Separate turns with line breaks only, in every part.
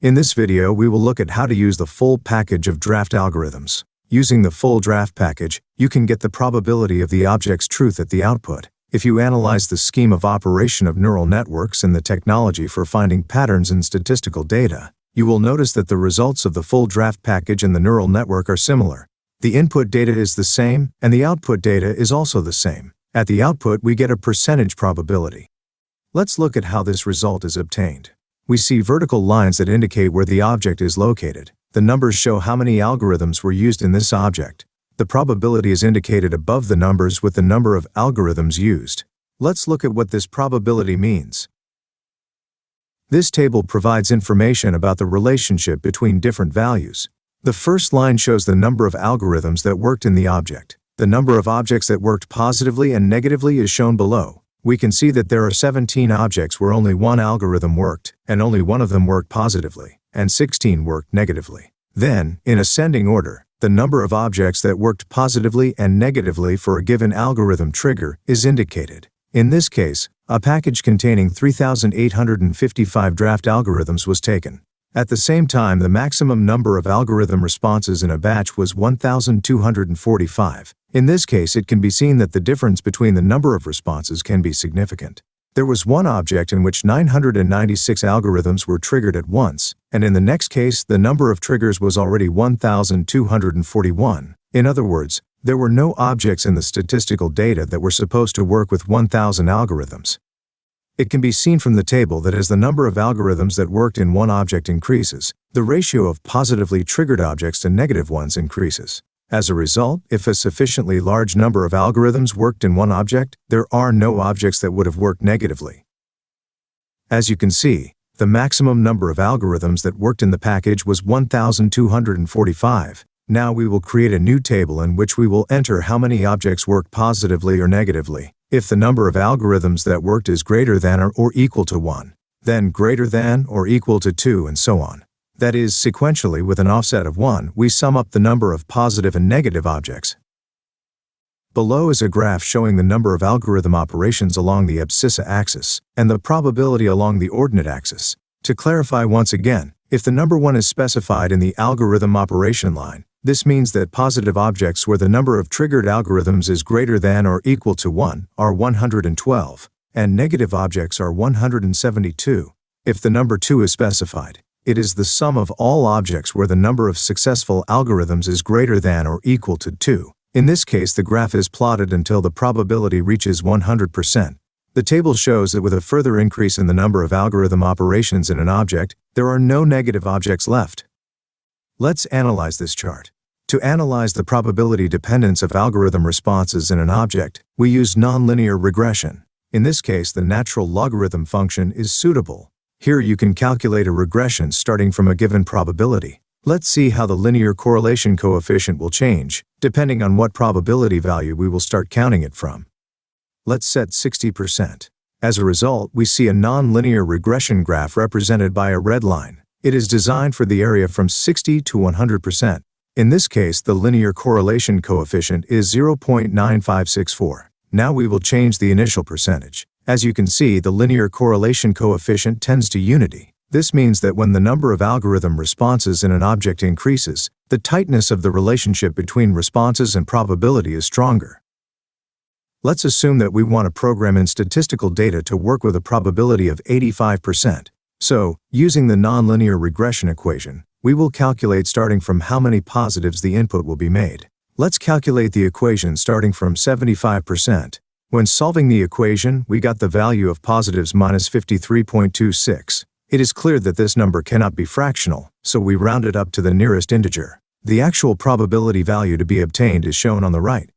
In this video, we will look at how to use the full package of draft algorithms. Using the full draft package, you can get the probability of the object's truth at the output. If you analyze the scheme of operation of neural networks and the technology for finding patterns in statistical data, you will notice that the results of the full draft package and the neural network are similar. The input data is the same, and the output data is also the same. At the output, we get a percentage probability. Let's look at how this result is obtained. We see vertical lines that indicate where the object is located. The numbers show how many algorithms were used in this object. The probability is indicated above the numbers with the number of algorithms used. Let's look at what this probability means. This table provides information about the relationship between different values. The first line shows the number of algorithms that worked in the object. The number of objects that worked positively and negatively is shown below. We can see that there are 17 objects where only one algorithm worked, and only one of them worked positively, and 16 worked negatively. Then, in ascending order, the number of objects that worked positively and negatively for a given algorithm trigger is indicated. In this case, a package containing 3,855 draft algorithms was taken. At the same time, the maximum number of algorithm responses in a batch was 1,245. In this case, it can be seen that the difference between the number of responses can be significant. There was one object in which 996 algorithms were triggered at once, and in the next case, the number of triggers was already 1,241. In other words, there were no objects in the statistical data that were supposed to work with 1,000 algorithms. It can be seen from the table that as the number of algorithms that worked in one object increases, the ratio of positively triggered objects to negative ones increases. As a result, if a sufficiently large number of algorithms worked in one object, there are no objects that would have worked negatively. As you can see, the maximum number of algorithms that worked in the package was 1,245. Now we will create a new table in which we will enter how many objects worked positively or negatively. If the number of algorithms that worked is greater than or equal to 1, then greater than or equal to 2, and so on. That is, sequentially with an offset of 1, we sum up the number of positive and negative objects. Below is a graph showing the number of algorithm operations along the abscissa axis and the probability along the ordinate axis. To clarify once again, if the number 1 is specified in the algorithm operation line, this means that positive objects where the number of triggered algorithms is greater than or equal to 1 are 112, and negative objects are 172. If the number 2 is specified, it is the sum of all objects where the number of successful algorithms is greater than or equal to 2. In this case, the graph is plotted until the probability reaches 100%. The table shows that with a further increase in the number of algorithm operations in an object, there are no negative objects left. Let's analyze this chart. To analyze the probability dependence of algorithm responses in an object, we use nonlinear regression. In this case, the natural logarithm function is suitable. Here you can calculate a regression starting from a given probability. Let's see how the linear correlation coefficient will change, depending on what probability value we will start counting it from. Let's set 60%. As a result, we see a nonlinear regression graph represented by a red line. It is designed for the area from 60 to 100%. In this case, the linear correlation coefficient is 0.9564. Now we will change the initial percentage. As you can see, the linear correlation coefficient tends to unity. This means that when the number of algorithm responses in an object increases, the tightness of the relationship between responses and probability is stronger. Let's assume that we want a program in statistical data to work with a probability of 85%. So, using the nonlinear regression equation, we will calculate starting from how many positives the input will be made. Let's calculate the equation starting from 75%. When solving the equation, we got the value of positives minus 53.26. It is clear that this number cannot be fractional, so we round it up to the nearest integer. The actual probability value to be obtained is shown on the right.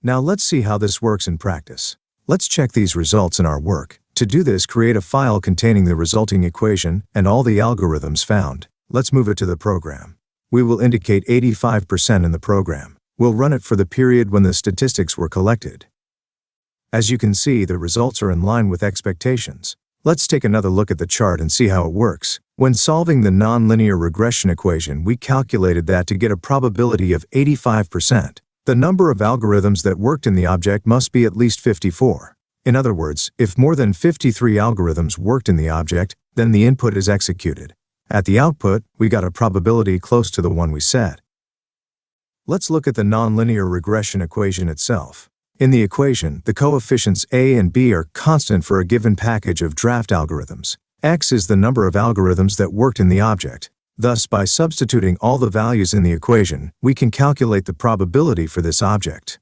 Now let's see how this works in practice. Let's check these results in our work. To do this, create a file containing the resulting equation and all the algorithms found. Let's move it to the program. We will indicate 85% in the program. We'll run it for the period when the statistics were collected. As you can see, the results are in line with expectations. Let's take another look at the chart and see how it works. When solving the nonlinear regression equation, we calculated that to get a probability of 85%, the number of algorithms that worked in the object must be at least 54. In other words, if more than 53 algorithms worked in the object, then the input is executed. At the output, we got a probability close to the one we set. Let's look at the nonlinear regression equation itself. In the equation, the coefficients a and b are constant for a given package of draft algorithms. X is the number of algorithms that worked in the object. Thus, by substituting all the values in the equation, we can calculate the probability for this object.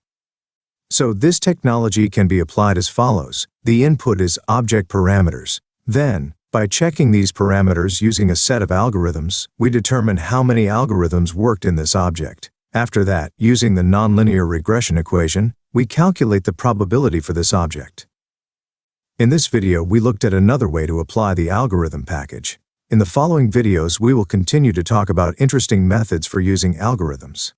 So this technology can be applied as follows. The input is object parameters. Then, by checking these parameters using a set of algorithms, we determine how many algorithms worked in this object. After that, using the nonlinear regression equation, we calculate the probability for this object. In this video, we looked at another way to apply the algorithm package. In the following videos, we will continue to talk about interesting methods for using algorithms.